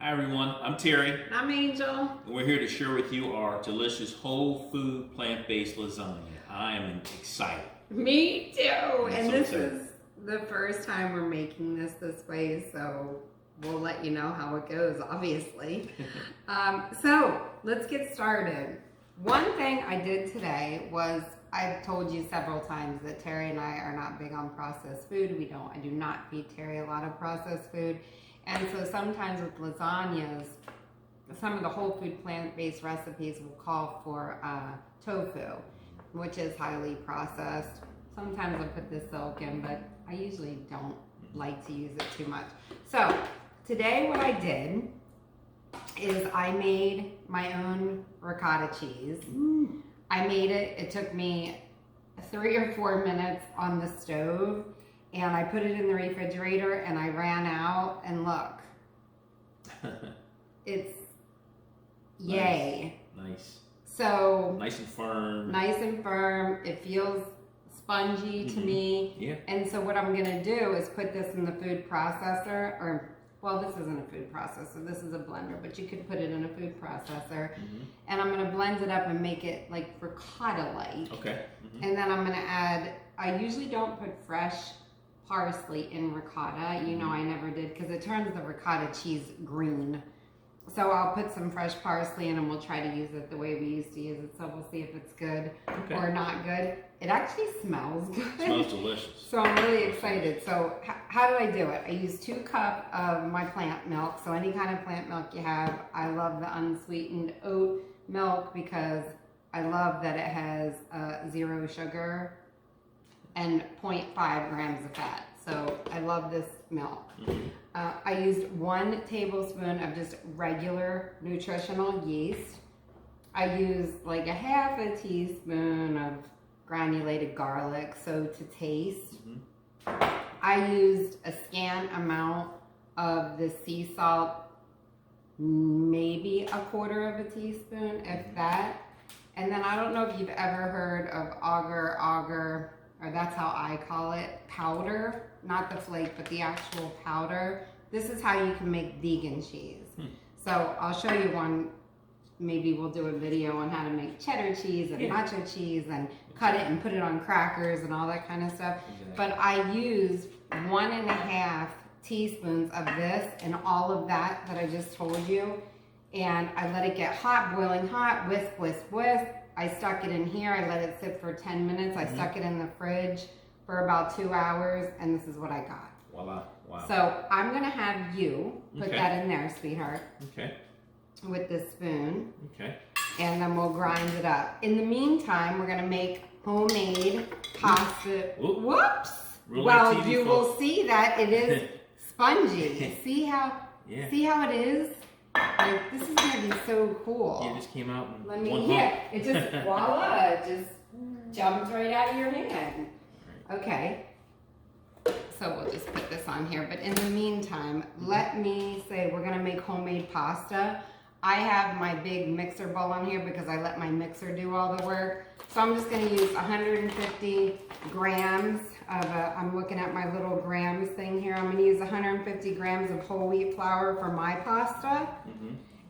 Hi everyone, I'm Terry. I'm Angel. And we're here to share with you our delicious whole food plant-based lasagna. I am excited. Me too. I'm and so this excited. is the first time we're making this way, so we'll let you know how it goes, obviously. So let's get started. One thing I did today was, I've told you several times that Terry and I are not big on processed food. I do not feed Terry a lot of processed food. And so sometimes with lasagnas, some of the whole food plant-based recipes will call for tofu, which is highly processed. Sometimes I put the silk in, but I usually don't like to use it too much. So today what I did is I made my own ricotta cheese. I made it, it took me 3 or 4 minutes on the stove, and I put it in the refrigerator and I ran out, and look, it's yay. Nice. So Nice and firm. Nice and firm. It feels spongy to me. Yeah. And so what I'm gonna do is put this in the food processor, or, well, this isn't a food processor, this is a blender, but you could put it in a food processor. And I'm gonna blend it up and make it like ricotta-like. Okay. And then I'm gonna add, I usually don't put fresh parsley in ricotta. You know I never did, because it turns the ricotta cheese green. So I'll put some fresh parsley in, and we'll try to use it the way we used to use it. So we'll see if it's good or not good. It actually smells good. It smells delicious. So I'm really excited. So how do I do it? I use 2 cups of my plant milk. So any kind of plant milk you have. I love the unsweetened oat milk because I love that it has 0 sugar and 0.5 grams of fat. So I love this milk. I used 1 tablespoon of just regular nutritional yeast. I used like a half a teaspoon of granulated garlic, so to taste. I used a scant amount of the sea salt, maybe 1/4 of a teaspoon, if that. And then I don't know if you've ever heard of agar, or that's how I call it, powder, not the flake, but the actual powder. This is how you can make vegan cheese. So I'll show you one. Maybe we'll do a video on how to make cheddar cheese and nacho cheese and cut it and put it on crackers and all that kind of stuff. But I used 1.5 teaspoons of this and all of that I just told you. And I let it get hot, boiling hot, whisk, whisk, whisk. I stuck it in here, I let it sit for 10 minutes. I stuck it in the fridge for about 2 hours, and this is what I got. Voila. Wow. So I'm gonna have you put that in there, sweetheart. Okay. With this spoon. Okay. And then we'll grind it up. In the meantime, we're gonna make homemade pasta. Whoops! Really well, you folks. will see that it is spongy. See how it is? Like, this is gonna be so cool. Yeah, it just came out in Let me, one it just, voila, it just jumped right out of your hand. Okay, so we'll just put this on here. But in the meantime, let me say we're gonna make homemade pasta. I have my big mixer bowl on here because I let my mixer do all the work. So I'm just gonna use 150 grams of, I'm looking at my little grams thing here. I'm gonna use 150 grams of whole wheat flour for my pasta.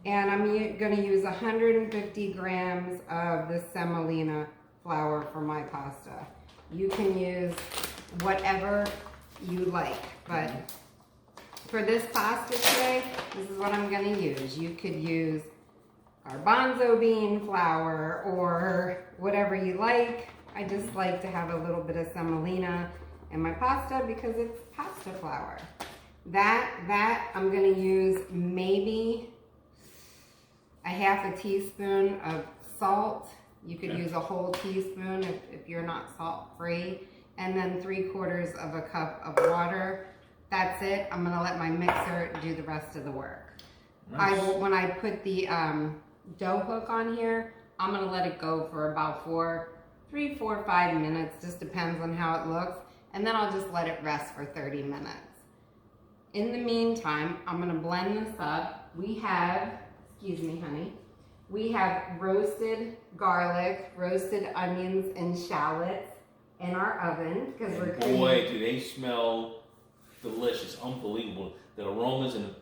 And I'm gonna use 150 grams of the semolina flour for my pasta. You can use whatever you like, but for this pasta today, this is what I'm gonna use. You could use garbanzo bean flour or whatever you like. I just like to have a little bit of semolina in my pasta because it's pasta flour. That I'm gonna use maybe a half a teaspoon of salt. You could use a whole teaspoon if you're not salt free. And then 3/4 of a cup of water. That's it. I'm gonna let my mixer do the rest of the work. Nice. When I put the dough hook on here, I'm gonna let it go for about 3, 4, 5 minutes, just depends on how it looks. And then I'll just let it rest for 30 minutes. In the meantime, I'm gonna blend this up. We have, excuse me, honey, we have roasted garlic, roasted onions, and shallots in our oven because we're cooking. Boy, do they smell delicious, unbelievable. The aromas and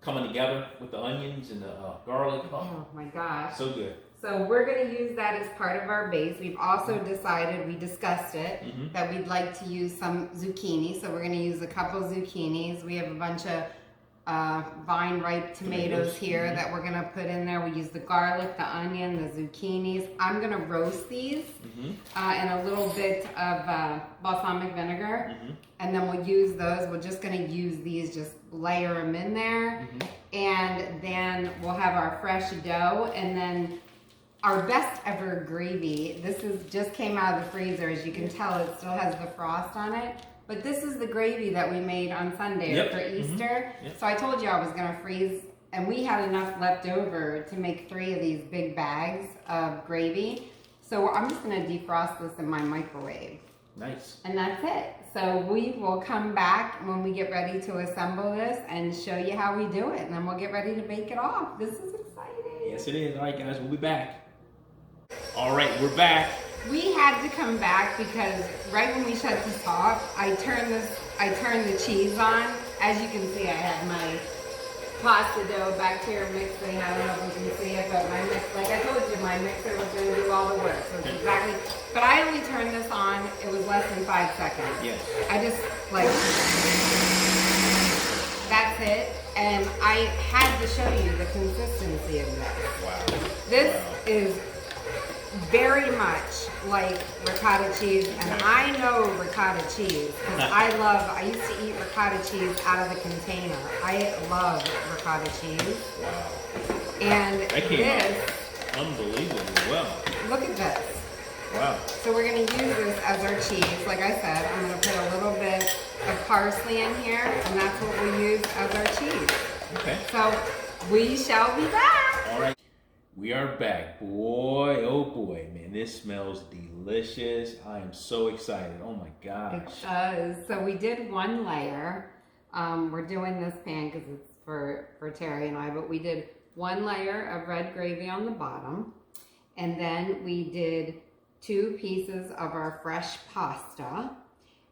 coming together with the onions and the garlic. Oh my gosh. So good. So we're going to use that as part of our base. We've also decided, we discussed it, that we'd like to use some zucchini. So we're going to use a couple zucchinis. We have a bunch of vine ripe tomatoes here that we're going to put in there. We use the garlic, the onion, the zucchinis. I'm going to roast these in a little bit of balsamic vinegar. And then we'll use those. We're just going to use these, just layer them in there. And then we'll have our fresh dough. And then our best ever gravy. This just came out of the freezer. As you can tell, it still has the frost on it. But this is the gravy that we made on Sunday for Easter. So I told you I was going to freeze, and we had enough left over to make 3 of these big bags of gravy. So I'm just going to defrost this in my microwave. Nice. And that's it. So we will come back when we get ready to assemble this and show you how we do it. And then we'll get ready to bake it off. This is exciting. Yes, it is. All right, guys, we'll be back. All right, we're back. We had to come back because right when we shut this off, I turned the cheese on. As you can see, I have my pasta dough back here mixing. I don't know if you can see it, but like I told you, my mixer was going to do all the work. So it's exactly, but I only turned this on, it was less than 5 seconds. Yes. I just, like, that's it. And I had to show you the consistency of this. Wow. This is very much like ricotta cheese, and I know ricotta cheese because I used to eat ricotta cheese out of the container. I love ricotta cheese. Wow. And That came out unbelievably well. Look at this. Wow. So we're going to use this as our cheese. Like I said, I'm going to put a little bit of parsley in here, and that's what we use as our cheese. Okay. So we shall be back. All right. We are back. Boy, oh boy, man, this smells delicious. I am so excited. Oh my gosh. It does. So we did 1 layer. We're doing this pan because it's for Terry and I, but we did 1 layer of red gravy on the bottom. And then we did 2 pieces of our fresh pasta.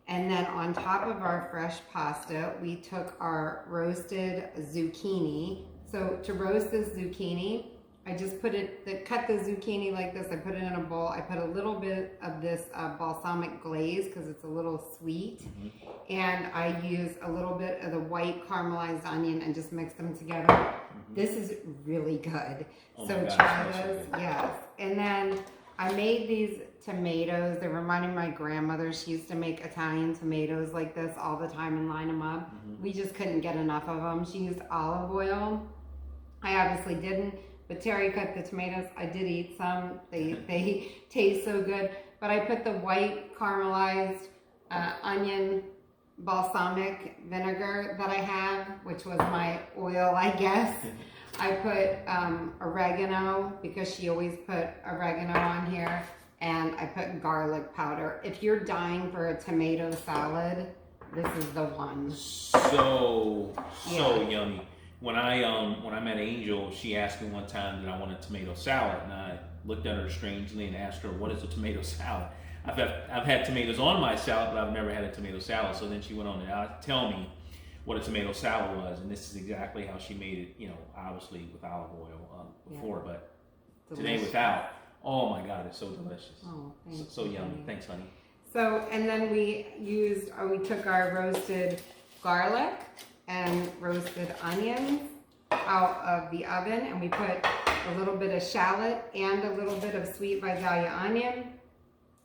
And then on top of our fresh pasta, we took our roasted zucchini. So to roast this zucchini, I just cut the zucchini like this. I put it in a bowl. I put a little bit of this balsamic glaze because it's a little sweet. And I use a little bit of the white caramelized onion and just mix them together. This is really good. Oh so gosh, try that's so this. good. Yes. And then I made these tomatoes. They reminded me of my grandmother. She used to make Italian tomatoes like this all the time and line them up. We just couldn't get enough of them. She used olive oil. I obviously didn't. But Terry cut the tomatoes. I did eat some. They taste so good. But I put the white caramelized onion balsamic vinegar that I have, which was my oil, I guess. I put oregano because she always put oregano on here. And I put garlic powder. If you're dying for a tomato salad, this is the one. So yummy. When I met Angel, she asked me one time that I wanted tomato salad, and I looked at her strangely and asked her, "What is a tomato salad?" I've had tomatoes on my salad, but I've never had a tomato salad. So then she went on to tell me what a tomato salad was, and this is exactly how she made it. You know, obviously with olive oil before, but today without. Oh my God, it's so delicious. Oh, thanks. So yummy. Thanks, honey. So, and then we took our roasted garlic and roasted onions out of the oven, and we put a little bit of shallot and a little bit of sweet Vidalia onion,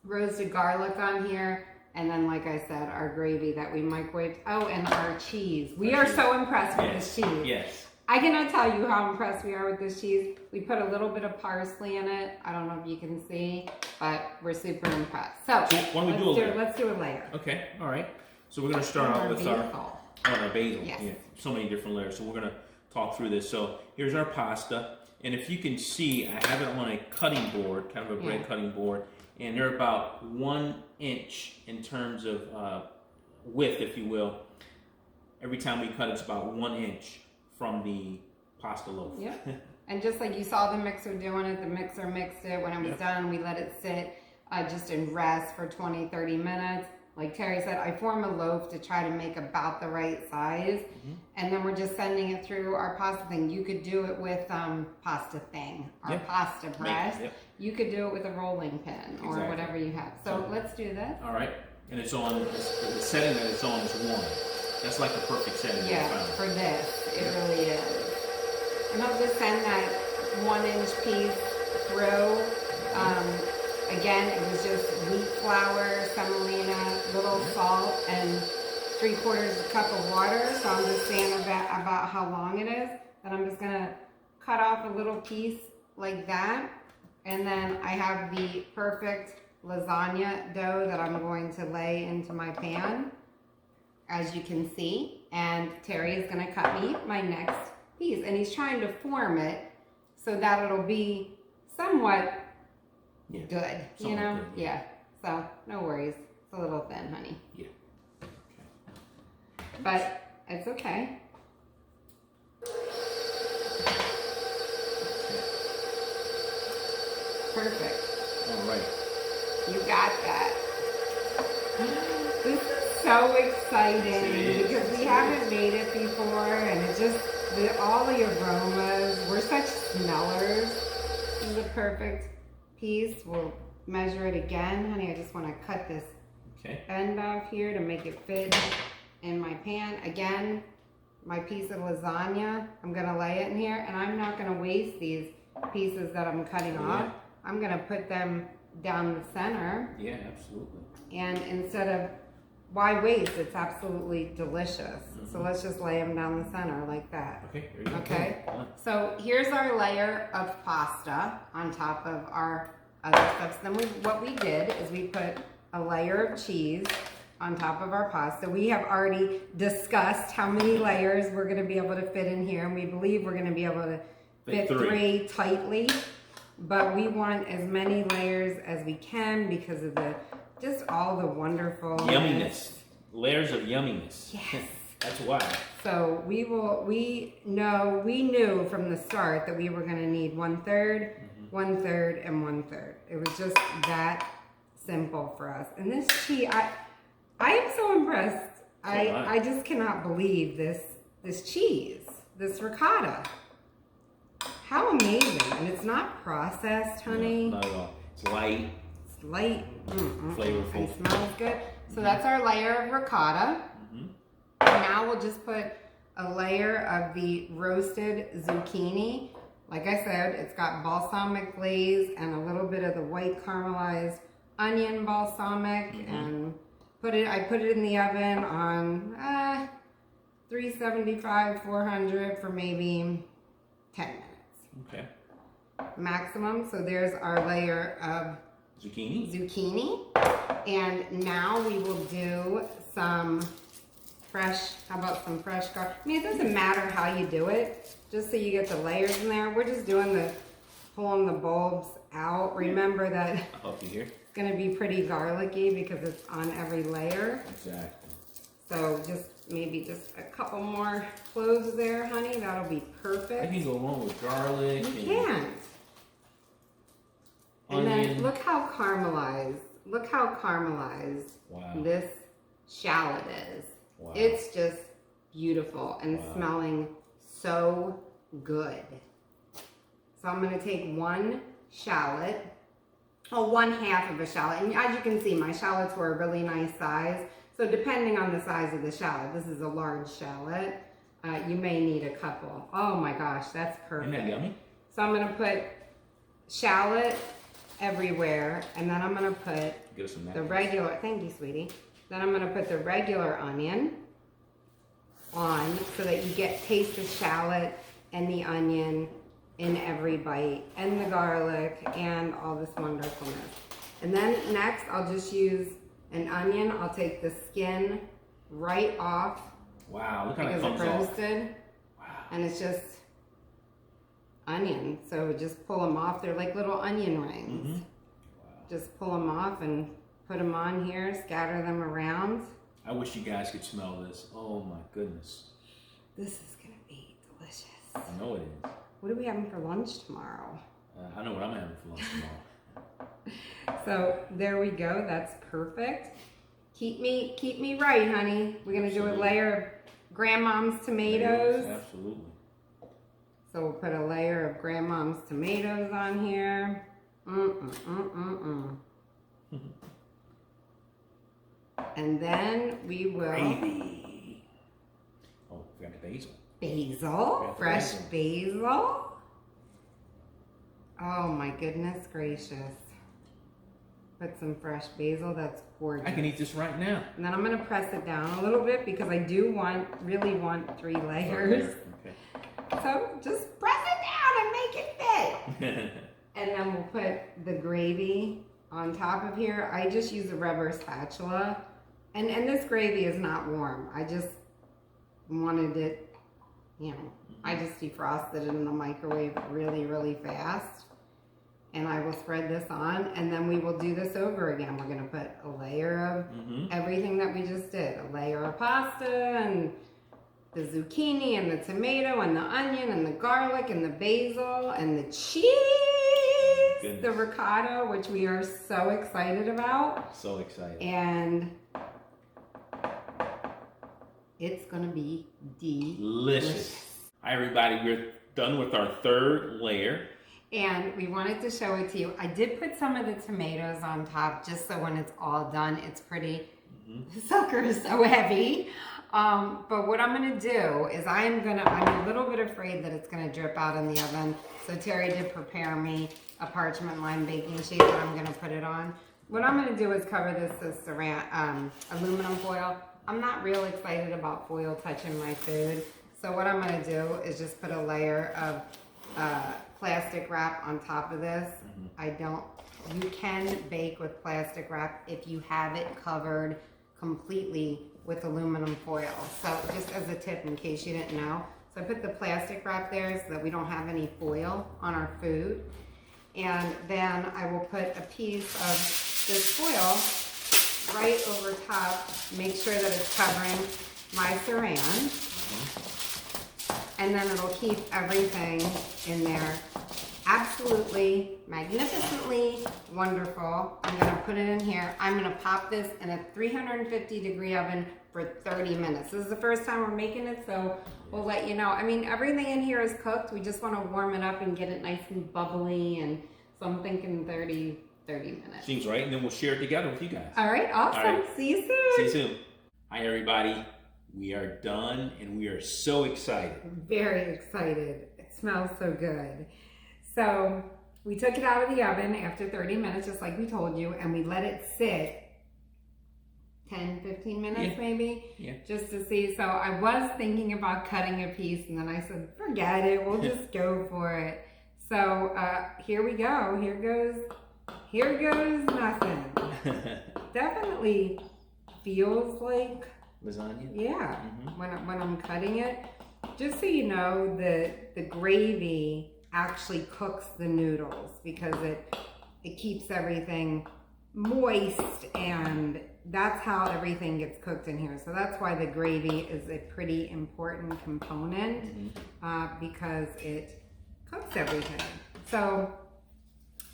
roasted garlic on here, and then, like I said, our gravy that we microwaved. Oh, and our cheese. We are so impressed with this cheese. Yes. I cannot tell you how impressed we are with this cheese. We put a little bit of parsley in it. I don't know if you can see, but we're super impressed. So why don't we do a layer? Let's do a layer. Okay, all right. So we're going to start out with our basil. Yes. Yeah, so many different layers. So we're going to talk through this. So here's our pasta. And if you can see, I have it on a cutting board, kind of a bread cutting board. And they're about 1 inch in terms of width, if you will. Every time we cut, it's about 1 inch from the pasta loaf. Yeah. And just like you saw the mixer doing it, the mixer mixed it. When it was done, we let it sit just in rest for 20, 30 minutes. like Terry said, I form a loaf to try to make about the right size. And then we're just sending it through our pasta thing. You could do it with pasta thing, our pasta press. You could do it with a rolling pin or whatever you have. So let's do this. All right. And it's on, the setting that it's on is 1. That's like the perfect setting. Yeah, for this, it really is. And I'll just send that 1-inch piece through. Again, it was just wheat flour, semolina, little salt, and 3/4 cup of water. So I'm just saying about how long it is. Then I'm just gonna cut off a little piece like that. And then I have the perfect lasagna dough that I'm going to lay into my pan, as you can see. And Terry is gonna cut me my next piece. And he's trying to form it so that it'll be somewhat good, you know? Good, yeah. So, no worries. It's a little thin, honey. Yeah. Okay. But it's okay. Perfect. All right. You got that. This is so exciting because we haven't made it before, and it just, all the aromas, we're such smellers. This is a perfect piece. We'll measure it again. Honey, I just want to cut this end off here to make it fit in my pan. Again, my piece of lasagna, I'm going to lay it in here, and I'm not going to waste these pieces that I'm cutting off. I'm going to put them down the center. Yeah, absolutely. And instead of, why waste? It's absolutely delicious. So let's just lay them down the center like that. Okay, there you go. Okay, so here's our layer of pasta on top of our other stuff. So then what we did is we put a layer of cheese on top of our pasta. We have already discussed how many layers we're going to be able to fit in here, and we believe we're going to be able to fit 3 tightly. But we want as many layers as we can because of just all the wonderful yumminess. Layers of yumminess. Yes. That's why. So we knew from the start that we were going to need 1/3, 1/3, and 1/3. It was just that simple for us. And this cheese, I am so impressed. I just cannot believe this cheese, this ricotta. How amazing. And it's not processed, honey. No, not at all. It's light. It's light. Flavorful. And smells good. So that's our layer of ricotta. Now we'll just put a layer of the roasted zucchini. Like I said, it's got balsamic glaze and a little bit of the white caramelized onion balsamic. And I put it in the oven on 375, 400 for maybe 10 minutes. Okay. Maximum. So there's our layer of zucchini. And now we will do some fresh, how about some fresh garlic? I mean, it doesn't matter how you do it, just so you get the layers in there. We're just doing pulling the bulbs out. Remember that I'll help you here. It's going to be pretty garlicky because it's on every layer. Exactly. So maybe just a couple more cloves there, honey. That'll be perfect. I can go along with garlic. You can't. And then look how caramelized. Look how caramelized this shallot is. Wow. It's just beautiful and smelling so good. So I'm going to take 1 shallot, 1/2 of a shallot. And as you can see, my shallots were a really nice size. So depending on the size of the shallot, this is a large shallot. You may need a couple. Oh my gosh, that's perfect. Isn't that yummy? So I'm going to put shallot everywhere, and then I'm going to put the regular, thank you, sweetie. Then I'm going to put the regular onion on so that you taste the shallot and the onion in every bite, and the garlic and all this wonderfulness. And then next I'll just use an onion. I'll take the skin right off. Wow, look how it comes off. Because it's roasted. Wow. And it's just onion. So just pull them off. They're like little onion rings. Wow. Just pull them off and put them on here, scatter them around. I wish you guys could smell this. Oh my goodness. This is going to be delicious. I know it is. What are we having for lunch tomorrow? I know what I'm having for lunch tomorrow. So there we go. That's perfect. Keep me right, honey. We're gonna do a layer of grandmom's tomatoes. Absolutely. So we'll put a layer of grandmom's tomatoes on here. And then we will Gravy. Oh, we got the basil. Basil, fresh basil. Oh my goodness gracious. Put some fresh basil, that's gorgeous. I can eat this right now. And then I'm gonna press it down a little bit because I do really want 3 layers. Okay. So just press it down and make it fit. And then we'll put the gravy on top of here. I just use a rubber spatula. And this gravy is not warm. I just wanted it, you know, I just defrosted it in the microwave really fast. And I will spread this on, and then we will do this over again. We're gonna put a layer of everything that we just did. A layer of pasta, and the zucchini, and the tomato, and the onion, and the garlic, and the basil, and the cheese. Goodness. The ricotta, which we are so excited about. So excited. And it's gonna be delicious. Hi everybody, we're done with our 3rd layer. And we wanted to show it to you. I did put some of the tomatoes on top just so when it's all done, it's pretty, sucker is so heavy. But what I'm gonna do is I'm a little bit afraid that it's gonna drip out in the oven. So Terry did prepare me a parchment lined baking sheet that I'm gonna put it on. What I'm gonna do is cover this with aluminum foil. I'm not real excited about foil touching my food. So what I'm gonna do is just put a layer of plastic wrap on top of this. You can bake with plastic wrap if you have it covered completely with aluminum foil. So just as a tip in case you didn't know. So I put the plastic wrap there so that we don't have any foil on our food. And then I will put a piece of this foil right over top. Make sure that it's covering my saran. And then it'll keep everything in there absolutely, magnificently wonderful. I'm gonna put it in here. I'm gonna pop this in a 350-degree oven for 30 minutes. This is the first time we're making it, so we'll let you know. I mean, everything in here is cooked. We just wanna warm it up and get it nice and bubbly, and so I'm thinking 30 minutes. Seems right, and then we'll share it together with you guys. All right, awesome. All right. See you soon. See you soon. Hi, everybody. We are done, and we are so excited. Very excited. It smells so good. So we took it out of the oven after 30 minutes, just like we told you, and we let it sit 10, 15 minutes maybe, just to see. So I was thinking about cutting a piece, and then I said, forget it, we'll just go for it. So here we go. Here goes nothing. Definitely feels like lasagna? Yeah, when I'm cutting it. Just so you know, the gravy actually cooks the noodles because it keeps everything moist, and that's how everything gets cooked in here. So that's why the gravy is a pretty important component because it cooks everything. So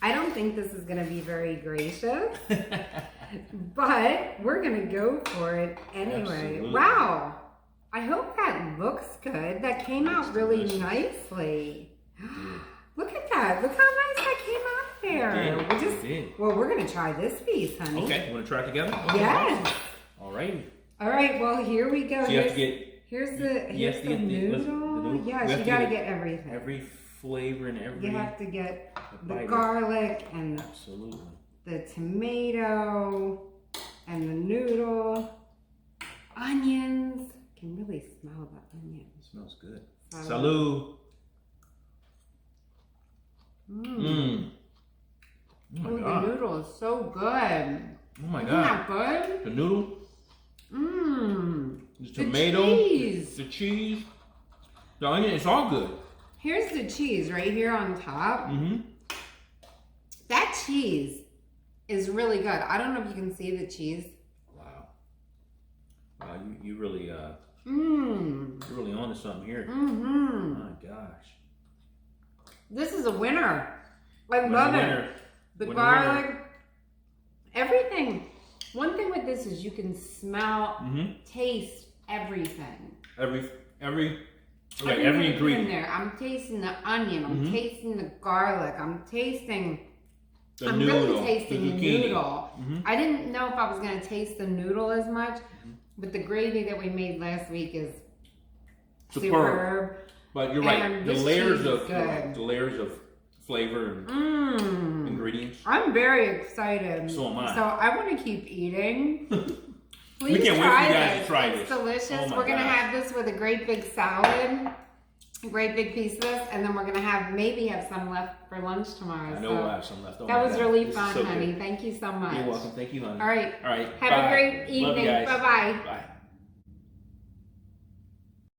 I don't think this is gonna be very gracious. But we're gonna go for it anyway. Absolutely. Wow, I hope that looks good. That came out really nicely. Look at that, look how nice that came out there. Well, we're gonna try this piece, honey. Okay, you wanna try it together? Yes. All right. All right, well, here we go. So you have to get, here's the noodle. Yes, you gotta get everything. Every flavor and every. You have to get the garlic and the tomato and the noodle, onions. You can really smell the onion. It smells good. Salud. Oh, the noodle is so good. Oh my God. Isn't that good? The noodle. The tomato. The cheese. The onion. It's all good. Here's the cheese right here on top. That cheese is really good. I don't know if you can see the cheese. Wow. Wow, you really you're really onto something here. My gosh. This is a winner. I love it. The garlic, everything. One thing with this is you can smell, taste everything. Every Everything ingredient in there. I'm tasting the onion. I'm tasting the garlic. I'm tasting. I'm noodle, really tasting the zucchini. noodle. I didn't know if I was going to taste the noodle as much, but the gravy that we made last week is superb. But you're right. And The this layers cheese is of good. the layers of flavor and ingredients. I'm very excited. So am I. So I want to keep eating. Please We can't wait for you guys to try It's this. delicious. Oh my We're going to gosh. have this with a great big salad, a great big piece of this, and then we're going to maybe have some left for lunch tomorrow. I know we'll have some left. Oh that my was God. really This is fun, so honey. good. Thank you so much. You're welcome. Thank you, honey. All right. All right. Have Bye. a great Love you evening. guys. Bye-bye. Bye.